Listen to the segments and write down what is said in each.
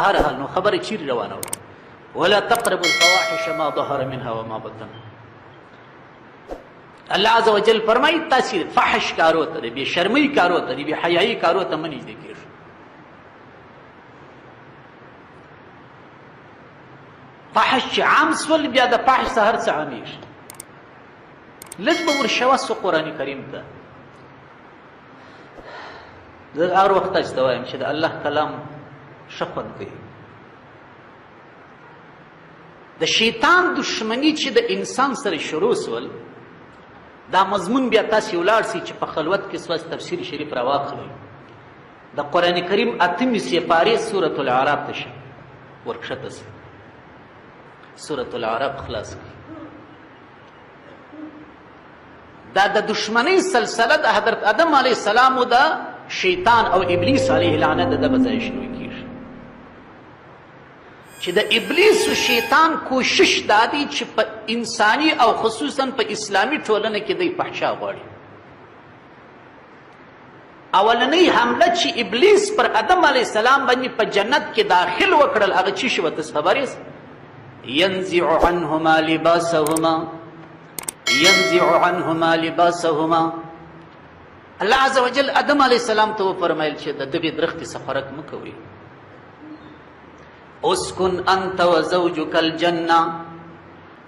هر حال نو خبره چیرې روانه وه ولا تقربوا الفواحش ما ظهر منها وما بطن. الله عز وجل فرمایي تاسې فحش کارو ته د بې شرمۍ کارو ته د بې حیایي کارو ته مه نږدې کېږئ. فحش چې عام سول بیا د فحش څخه هر څه عامېږي. لږ به ورشوه سو قرآن کریم ته. زه هر وخت تاسو ته وایم چې د الله کلام ښه خوند کوي. د شیطان دشمني چې د انسان سره شروع سول دا مضمون بیا تاسې ولاړ سئ چې په خلوت کې ستاسو تفسیر شریف راواخلئ. د قرآن کریم 8 سپارې سورة الاعراف ته شئ ورکښته سئ سورة الاعراف خلاص کړئ. دا د دشمنۍ سلسله د حضرت آدم علیه السلام او د شیطان او ابلیس علیه لعنت د دغه ځای شروع کېږي چې د ابلیس و شیطان کوشش دا دی چې په انساني او خصوصا په اسلامي ټولنه کې دی فحشا غواړي. اولنۍ حمله چې ابلیس پر آدم علیه السلام باندې په جنت کې داخل وکړل هغه څه شوه تاسو خبر یاست؟ ينزع عنهما لباسهما الله عز وجل آدم علیه السلام ته وفرمایل چې د دغې درختې څخه فرق مه کوئ. اسكن انت وزوجك الجنه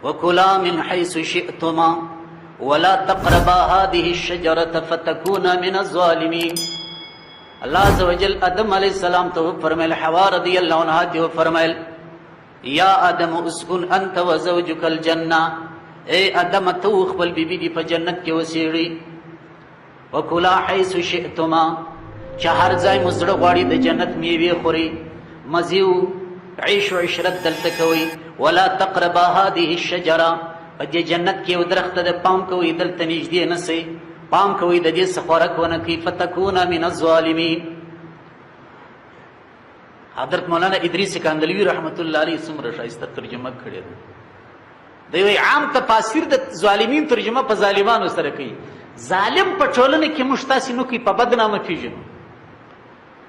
وكلا من حيث شئتما ولا تقربا هذه الشجره فتكونا من الظالمين. الله عز وجل آدم علیه السلام ته وفرمایل حوا رضی الله عنها ته وفرمایل یا آدم اسكن انت وزوجك الجنه اے آدم تو خپل بیبي دی په جنت کې اوسېږئ. وکلا حیث شئتما چې هر ځای مو زړه غواړي د جنت میوې خورئ مزې عیش و عشرت دلته کوئ. ولا تقربا هذه الشجره په دې جنت کې یو درخت ته پام کوئ دلته نږدې نه سئ پام کوئ د دې څخه خوراک ونه کوئ فتکونا من الظالمین. حضرت مولانا ادریس کاندلوی رحمت الله علیه څومره ښایسته ترجمه کړې ده. د یو عام تفاسیر د ظالمین ترجمه په ظالمانو سره کوي. ظالم په ټولنه کې موږ تاسې نه کوي په بدنامه پیژنو.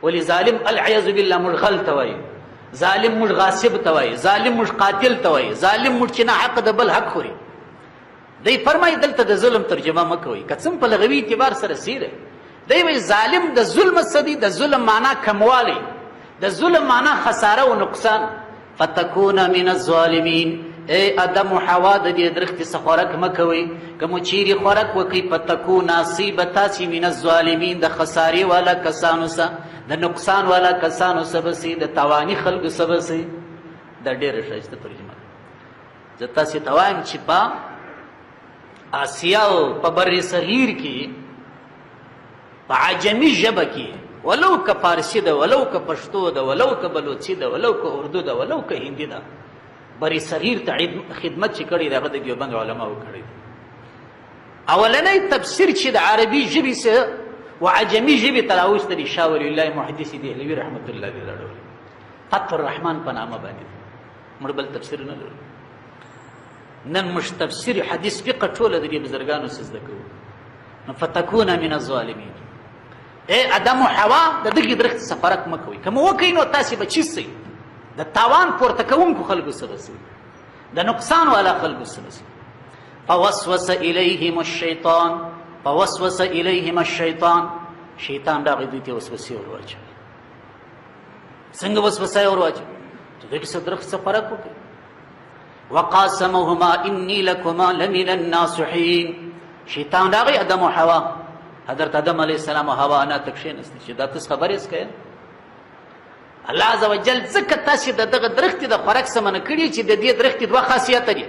ولې ظالم العیاذ بالله موږ غل ته وایي ظالم موږ غاصب ته وایي ظالم موږ قاتل ته وایي ظالم موږ چې نه حق د بل حق خوري. دی فرمایي دلته د ظلم ترجمه مه کوئ که څه په لغوي اعتبار سره سیره. دی وایي ظالم د ظلم څه دی؟ د ظلم معنا کموالی د ظلم معنا خساره و نقصان. فتکونا من الظالمین ای آدم و حوا د دې درختې څخه خوراک مه کوئ. که مو چیرې خوراک وکئ فتکونا سئ به تاسې من الظالمین د خسارې والا کسانو څخه د نقصان والا کسانو څخه به سئ د تاواني خلکو څخه به سئ. دا ډېره ښایسته ترجمه ده. زه تاسې ته وایم چې په آسیا او په بر صغیر کې په عجمي ژبه کې ولو که فارسي ده ولو که پښتو ده ولو که بلوچي ده ولو که اردو ده ولو که هندي ده بر صغیر ته خدمت چې کړی دی هغه د دیوبند علماو کړی دی. اولنی تفسیر چې د عربي ژبې سره و عجمي ژبې ته راوستی دی شاه ولی الله محدث دهلوي رحمت الله علیه راوړی فتح الرحمن په نامه باندې. موږ بل تفسیر نه لرو. نن موږ تفسیر حدیث فقه ټوله د دې بزرګانو څخه زده کوو. نو فتکونا من الظالمین ای آدم و حوا د دغې درختې څخه فرق مه کوئ. که مو وکئ نو تاسې به چی سئ؟ د تاوان پورته کوونکو خلکو سره سئ د نقصان والا خلکو سره سئ. فوسوس الیهم الشیطان شیطان راغی دوی ته وسوسې ور واچولې. څنګه وسوسه یې ور واچولې چې دغې څه درخت څخه فرق وکړي. وقاسمهما انی لکما لمن الناصحین شیطان راغی آدم و حوا حضرت آدم علیه السلام و حوا انا ته کښېنستې چې دا تاسو خبرې څه کوئ. الله عز وجل ځکه تاسې د دغه درختې د خوراک څه منع کړي چې د دې درختې دوه خاصیته دي.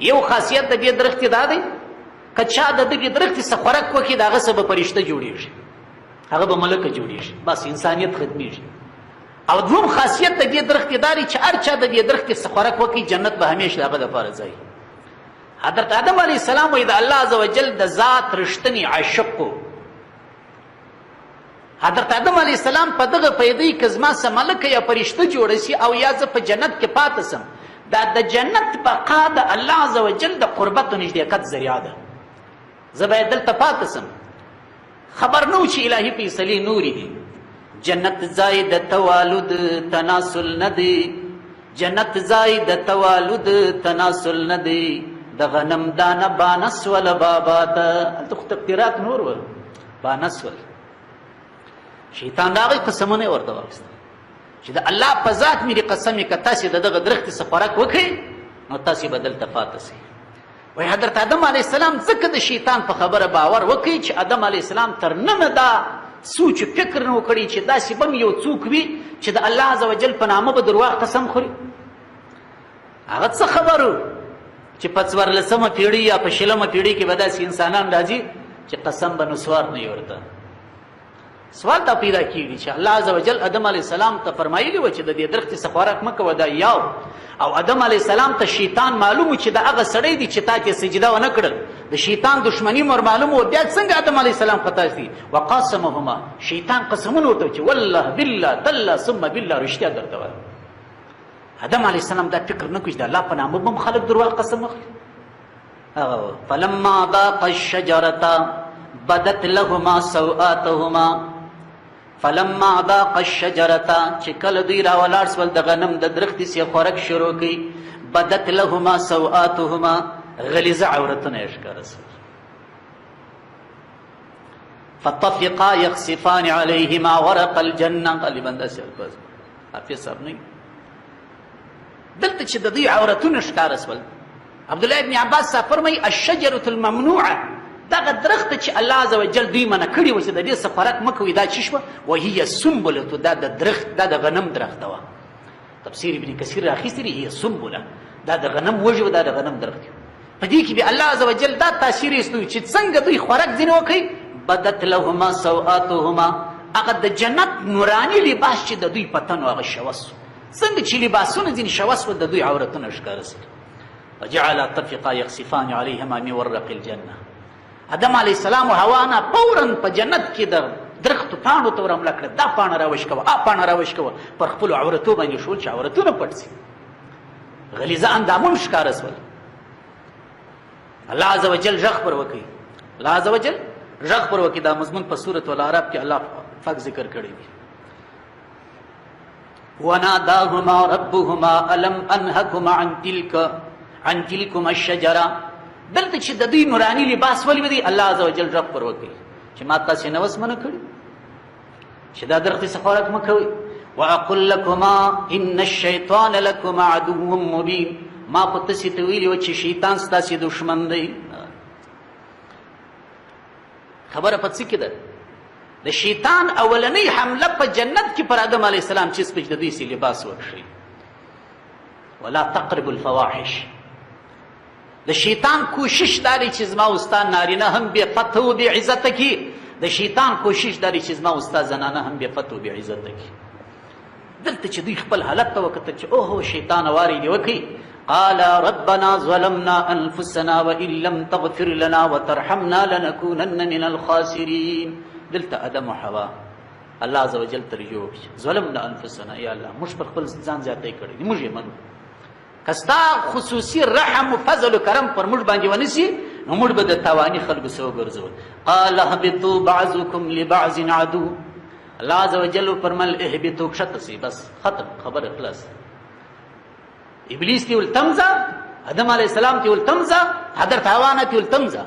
یو خاصیت د دې درختې دا دی که چا د دغې درختې څه خوراک وکړي د هغه څه به فرشته جوړېږي هغه به ملکه جوړېږي بس انسانیت ختمېږي. او دوم خاصیت د دې درختې دا دی چې هر چا د دې درختې څه خوراک وکړي جنت به همیشه د هغه دپاره ځای. حضرت آدم علیه السلام وایي د الله عز وجل د ذات رښتنی عاشق و. حضرت آدم علیه السلام په دغه پیدایي که زما څه ملکه یا فرشته جوړه سي او یا زه په جنت کې پاته سم دا د جنت بقا د الله عز وجل د قربت و نږدېکت ذریعه ده. زه باید دلته پاته سم. خبر نه و چې الهي فیصلې نورې دي. جنت ځای د توالد تناسل نه دی، جنت ځای د توالد تناسل نه دی، د غنم دانه بانسول بابا ته. هلته خو تقدیرات نور ول بانسول. شیطان راغی قسمونه ورته واخیستل چې د الله په ذات مې قسم که تاسې د دغه درختې څه خوراک وکړئ نو تاسې به دلته پاته سئ. وایي حضرت آدم علیه السلام ځکه د شیطان په خبره باور وکړي چې آدم علیه السلام تر ننه دا سوچ فکر نه وکړي چې داسې به یو څوک وي چې د الله عز وجل په نامه به درواغ قسم خوري. هغه څه خبرو چې په 14مه پیړۍ یا په 20مه پیړۍ کې به داسې انسانان راځي چې قسم به نسوار نه وي ورته. سوال دا پیدا کیږي چې الله عز وجل آدم علیه السلام ته فرمایلی و چې د دې درختې څه خوراک مه کوه، دا یاو. او آدم علیه السلام ته شیطان معلوم و چې دا هغه سړی دی چې تا ته سجده ونه کړل، د شیطان دشمني مور معلوم و. بیا څنګه آدم علیه السلام خطا شي؟ وقاسمهما، شیطان قسمونه ورته چې والله بالله تالله ثم بالله رښتیا درته وایم. آدم علیه السلام دا فکر نه کوي چې د الله په نامه به هم خلک درواغ قسم اخلي. فلما ذاقا الشجرة بدت لهما سوآتهما، فلما ذاقا الشجرة چې کله دوی راولاړ سول د غنم د درختې سې خوراک شروع کړي، بدت لهما سوآتهما، غلیظه عورتونه یې ښکاره سول. فطفقا يخصفان عليهما ورق الجنة. غالبا داسې الفاظ حافظ صاحب نه دلته چې د دوی عورتونه ښکاره سول. عبدالله ابن عباس صاحب فرمایي الشجرة الممنوعه، دغه درخت چې الله عز وجل دوی منع کړي و چې د دې څه خوراک مه کوئ، دا چې شوه وهي سنبله، دا د درخت، دا د غنم درخته وه. تفسیر ابن کثیر راخیستی دی هي سنبله، دا د غنم وږي و، دا د غنم درخت و. په دې کې بیا الله عز وجل دا تاثیر ایستوي چې څنګه دوی خوراک ځینې وکړي. بدت لهما سوآتهما، هغه د جنت نوراني لباس چې د دوی په تن و هغه شوس و. څنګه چې لباسونه ځینې شوس و، د دوی عورتونه ښکاره سول. وجعل طفقا يخصفان عليهما من ورق الجنه. آدم علیه السلام و حوا نه فورا په جنت کې د درختو پاڼو ته ورحمله کړه، دا پاڼه راوشکوه، پاڼه راوشکوه، پر خپلو عورتو باندې شول چې عورتونه پټ سي، غلیظه اندامونه ښکاره سول. الله عز وجل غږ پر وکړي، الله عز وجل غږ پر وکړي. دا مضمون په سورة الاعراف کې الله پاک ذکر کړی دی. وناداهما ربهما الم انهكما عن تلكما الشجره. دلته چې د دوی نوراني لباس ولې دی الله عز وجل رب پر وکړي چې ما تاسې نه وس منع کړي چې دا درختې څه خوراک مه کوئ. واقل لكما ان الشیطان لكما عدو مبین، ما په تاسې ته ویلي و چې شیطان ستاسې دشمن دی. خبره په څه کې ده؟ د شیطان اولنۍ حمله په جنت کې پر آدم علیه السلام چې سپچ د دوی سي لباس وکړي. ولا تقربوا الفواحش، د شیطان کوشش داری چې زما استاد نارینه هم بے فتح و بے عزته کی، د شیطان کوشش داری چې زما استاد زنانه هم بے فتح و بے عزته کی. دلته چې دوی خپل حالت ته وکتل چې اوهو شیطان واری دی وکړي. قال ربنا ظلمنا انفسنا وان لم تغفر لنا وترحمنا لنكونن من الخاسرین. دلته ادم و حوا الله عز وجل ترجو ظلمنا انفسنا، یا الله موږ پر خپل ځان زیاتی کړی دی، موږ یې منو. کستا خصوصي رحم و فضل و کرم پر موږ باندې ونیسي نو موږ به د تاواني خلکو سره وګرځول. قال اهبطوا بعضكم لبعض عدو. الله عز وجل فرمل اهبطوا، کښته سي، بس ختم، خبره خلاص. ابلیس تی ول تمزه، آدم علیه السلام تی ول تمزه، حضرت حوا نه تی ول تمزه.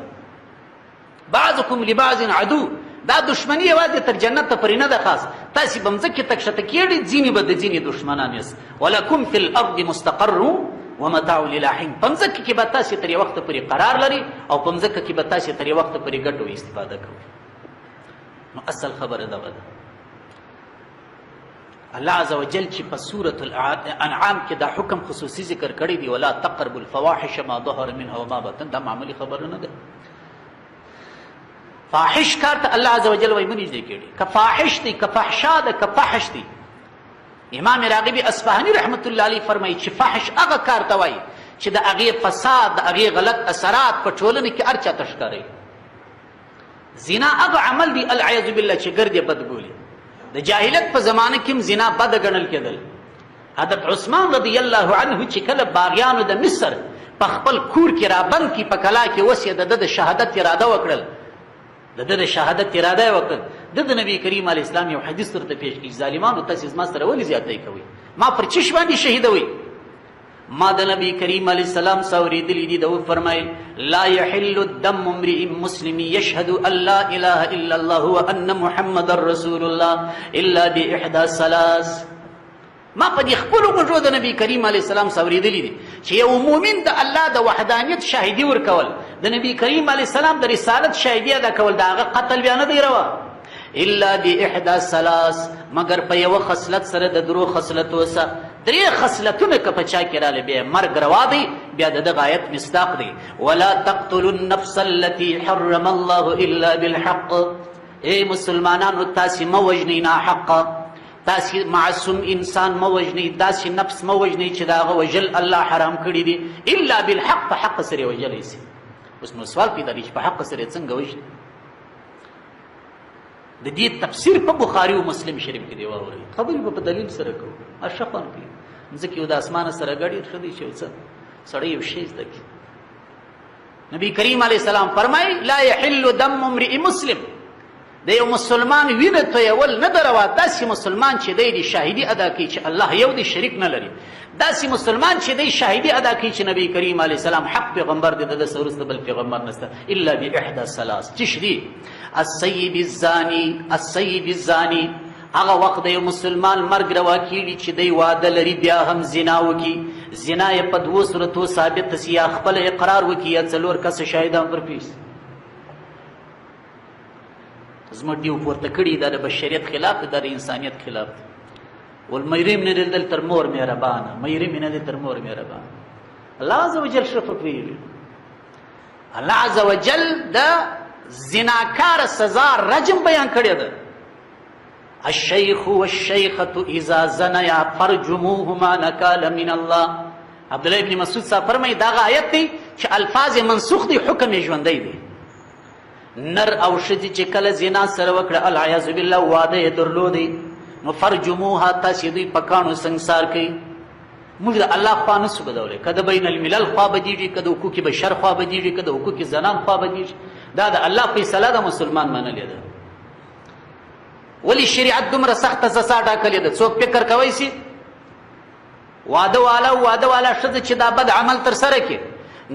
بعضكم لبعض عدو، دا دشمنی یوازې تر جنت ته پرې نه ده خاص، تاسې به مځکې تک شته کېږئ، ځینې به د ځینې دشمنان یاست. ولکم فی الارض مستقر ومتاع للاحین، په مځکه کې به تاسې تر یو وخته پورې قرار لري او په مځکه کې به تاسې تر یو وخته پورې ګټو استفاده کوئ. نو اصل خبره دغه ده. الله عز وجل چې په سورة الانعام کې دا حکم خصوصي ذکر کړی دی، ولا تقربوا الفواحش ما ظهر منها وما بطن، دا معمولی خبره نه ده. فاحش کار ته الله عز وجل وایي منځ دی کېږي، که فاحش دی، که فحشا ده، که فحش دی. امام راغبي اصفهاني رحمت الله علیه فرمایي چې فحش هغه کار ته وایي چې د هغې فساد، د هغې غلط اثرات په ټولنه کې هر چاته ښکاري. زنا هغه عمل دی العیاذ بالله چې ګرد یې بد بولي. د جاهلیت په زمانه کې هم زنا بده ګڼل کېدل. حضرت عثمان رضی الله عنه چې کله باغیانو د مصر په خپل کور کې رابند کړي، په کلا کې اوس یې د ده د شهادت اراده وکړل، د ده د شهادت اراده یې وکړل، د نبی کریم علیه السلام یو حدیث درته پیش کړي ظالمانو تاسې زما سره ولې زیاتی کوئ ما پر چش باندې شهیدوئ ما د نبی کریم علیه السلام څه اورېدلي دي د وفرمایل لا یحل الدم امرئ مسلم یشهد ان لا اله الا الله وان محمد رسول الله الا باحدى ثلاث ما په دې خپلو غوږو د نبی کریم علیه السلام څه اورېدلي دي چې یو مؤمن د الله د وحدانیت شاهدي ورکول د نبی کریم علیه السلام د رسالت شاهدي ادا کول د هغه قتل بیا نه دی روا الا باحدى ثلاث مگر په یوه خصلت سره د درو خصلتو سره درې خصلتونه که په چا کې راغلي بیا مرګ روا دی بیا د دغه آیت مصداق دی ولا تقتلوا النفس التي حرم الله الا بالحق ای مسلمانانو تاسې مه وژنئ ناحقه تاسې معصوم انسان مه وژنئ داسې نفس مه وژنئ چې د هغه وژل الله حرام کړي دي الا بالحق په حق سره یې وژلی سي اوس نو سوال پیدا دی چې په حق سره یې څنګه وژني د دې تفسیر په بخاري او مسلم شریف کې دی واورئ خبرې به په دلیل سره کوو اشرفان کوي ځکه یو د اسمانه سره ګډ ښه دی چې څه سړی یو شی زده کړي نبی کریم علیه السلام فرمایي لا یحل دم امرئ مسلم د یو مسلمان وینه تویول نه ده روا داسې مسلمان چې دی د شاهدي ادا کوي چې الله یو دی شریک نه لري داسې مسلمان چې دی شاهدي ادا کوي چې نبی کریم علیه السلام حق پیغمبر دی د ده څه وروسته بل پیغمبر نشته الا باحدى ثلاث چش دی السیب الزانی هغه وخت د یو مسلمان مرګ روا کیږي چې دی واده لري بیا هم زنا وکړي زنا یې په دوو صورتو ثابت سي یا خپل اقرار وکړي یا څلور کسه شاهدان پر پیش زموږ دیو پورته کړي دا د بشریت خلاف دی دا د انسانیت خلاف دی والمیرې مې نه دل تر مور مهربانه میرې مې نه تر مور مهربانه الله عز وجل شفق ویلي الله عز وجل د زناکار سزا رجم بیان کړی ده الشیخ والشیخة اذا زنیا فرجموهما نکالا من الله عبدالله ابن مسعود صاحب فرمایي دغه آیت دی چې الفاظ منسوخ دي حکم یې ژوندی دی نر او ښځې چې کله زنا سره وکړه العیاذ بالله واده یې درلودی نو فرجموها تاسې دوی په کاڼو سنګسار کوي موږ د الله خوا نسو بدولی که د بین الملل خوا بدیږي که د حقوق بشر خوا بدیږي که د حقوق زنان خوا بدیږي دا د الله فیصله د مسلمان منلې ده ولې شریعت دومره سخته سزا ټاکلې ده څوک فکر کوی سي واده والا ښځه چې دا بد عمل ترسره کړي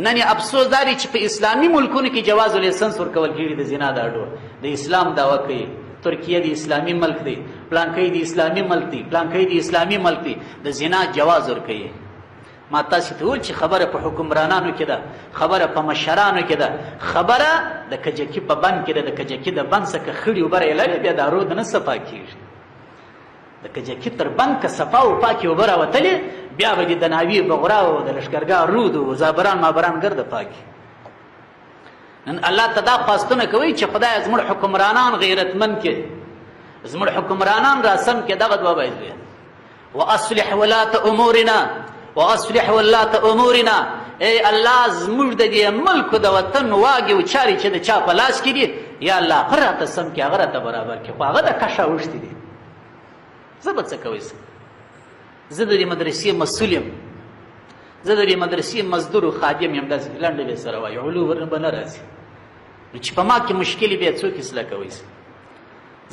نن افسوس داري چې په اسلامي ملکونو کې جواز اللیسنس ورکول کېږي د زنا دا ډول د اسلام دعوه کوي ترکیه د اسلامي ملک دی پلانکی د اسلامي ملک دی پلانکی د اسلامي ملک دی د زنا جواز ورکوي ما تاسې ته وویل چې خبره په حکمرانانو کې ده خبره په مشرانو کې ده خبره د کجکي په بند کې ده د کجکي د بند څخه خړي اوبه راایللې بیا دا رود نه صفا کېږي د کجکي تر بند که صفا او پاکې اوبه راوتلې بیا به د ناوي بغرا او د لښکرګاه رود او زابران مابران ګرده پاکي نن الله ته دا خواستونه کوي چې خدای زموږ حکمرانان غیرتمند کې زموږ حکمرانان راسم کې دغه دوه باید وي واصلح ولاة امورنا واصلح ولاة امورنا ای الله زموږ د دې ملک د وطن واګي او چاري چې د چا په لاس کې دي یا الله هغه راته سم کې هغه راته برابر کې خو هغه د کشه اوښتي دي زه به څه کوی سم زه د دې مدرسې مسؤل یم زه د دې مدرسې مزدور و خادم یم داسې لنډه به سره وایي علو ورنه به نه راځي نو چې په ما کې مشکلې بیا څوک اصلاح کوی سم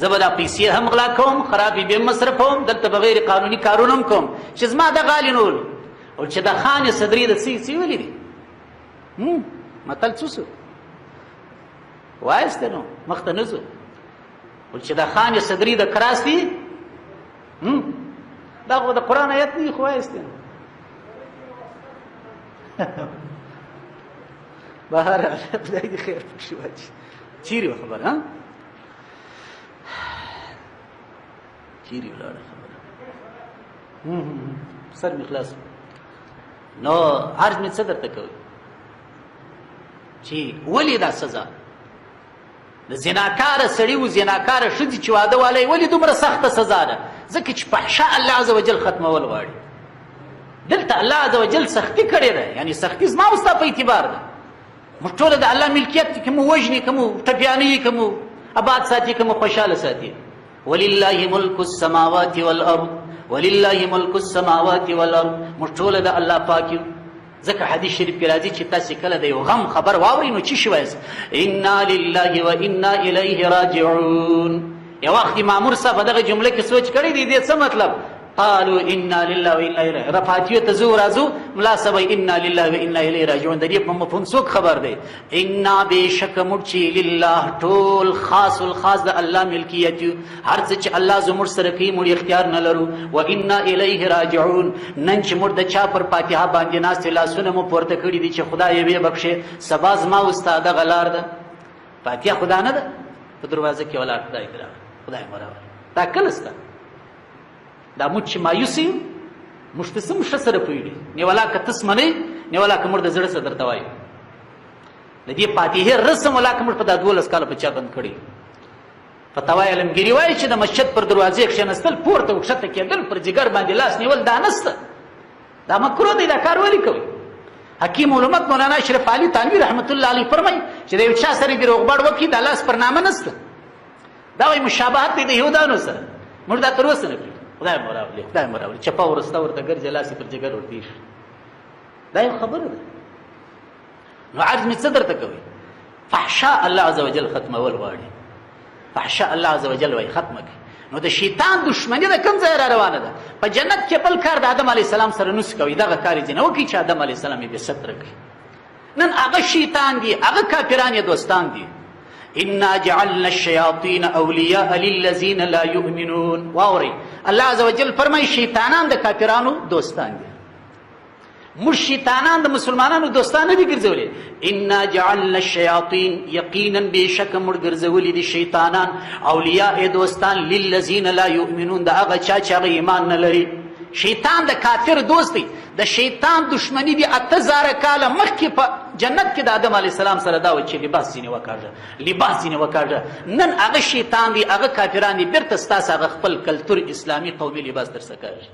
زه به دا پیسې هم غلا کوم خرابې به مصرفوم دلته بغیر قانوني کارونه هم کوم چې زما د غالي نول او چې د خانې صدرې د څه ویلي دي متل څه سو وایسته نو مخته نه ځو او چې د خانې صدرې د کراس دي دا خو د قرآن آیت نه خو وایسته بهرحال خدای دې خیر پکښې واچي چیرې وه خبره چیرې ولاړه خبره سر مې خلاص نو عرض مې څه درته کوي چې ولې دا سزا د زناکاره سړي و زناکاره ښځې چې واده والی ولې دومره سخته سزا ده ځکه چې فحشا الله عز وجل ختمول غواړي دلته الله عز وجل سختي کړې ده یعنی سختي زما او ستا په اعتبار ده موږ ټوله د الله ملکیت که مو وژني که مو ټپیانوي که مو آباد ساتي که مو خوشحاله ساتي ولله ملک السماوات والارض ولله ملک السماوات والارض موږ ټوله د الله پاک یو ځکه حدیث شریف کې راځي چې تاسې کله د یو غم خبر واورئ نو څه شي وایاست انا لله و انا الیه راجعون یو وخت مامور صاحب په دغه جمله کې سوچ کړی دی دې څه مطلب قالوا انا لله وانا الیه رفاتیو ته زو راځو ملا صاحب انا لله وانا الیه راجعون د دې په مفهوم څوک خبر دی انا بشک مرچی لله ټول خاص الخاص د الله ملکیت هر څه چې الله زموږ سره کوي موږ اختیار نه لرو و انا الیه راجعون نن چې موږ د چا پر فاتحه باندې ناست لاسونه مو پورته کړي دي چې خدای یې بخښي سبا زما استاد غلار ده فاتحه خدا نه ده په دروازه کې ولاړ خدای کرا خدای مرا دا کله ستا دا موږ چې مایوسي موږ ته څه مشه سره پوهېږي نیولا که تس منئ نیولا که موږ د زړه څه درته وایو د دې فاتحې رسم ولا که موږ په دا 12 کاله په چا بند کړي فتاوای علمګیري وایي چې د مسجد پر دروازې کښېنستل پورته وښکته کېدل پر جګر باندې لاس نیول دا نسته دا مکروه دی دا کار ولې کوي حکیم علومت مولانا اشرف علي تانوي رحمت الله علیه فرمایي چې د یو چا سره دې روغبړ وکړي دا لاس پر نامه نسته دا وایي مشابهت دی د یهودانو سره موږ دا تر اوسه نه کړي خدای مو راولي خدای مو راولي چپه ورسته ورته ګرځي لاس پر جګر ورته ایښي دا یو خبره ده نو عرض مې څه درته کوي فحشاء الله عز وجل ختمول غواړي فحشاء الله عز وجل وایي ختمه کوي نو د شیطان دشمني د کوم ځای را روانه ده په جنت کې بل کار د آدم علیه السلام سره نس کوي دغه کار یې ځینې وکړي چې آدم علیه السلام یې بې ستره کړي نن هغه شیطان دي هغه کافران یې دوستان دي انا جعلنا الشیاطین اولیاء للذین لا یؤمنون واورئ الله عز وجل فرمایي شیطانان د کافرانو دوستان دي موږ شیطانان د مسلمانانو دوستان نه دي ګرځولي انا جعلنا الشیاطین یقینا بېشکه موږ ګرځولي دي شیطانان اولیاء دوستان للذین لا یؤمنون د هغه چا چې هغه ایمان نه لري شیطان د کافر دوست دی د شیطان دشمنی دی 8000 کاله مخکې په جنت کې د آدم علیه السلام سره دا و چې لباس ځینې وکاږه نن هغه شیطان دی هغه کافران دي بیرته ستاسو هغه خپل کلتور اسلامي قومي لباس درڅه کاږي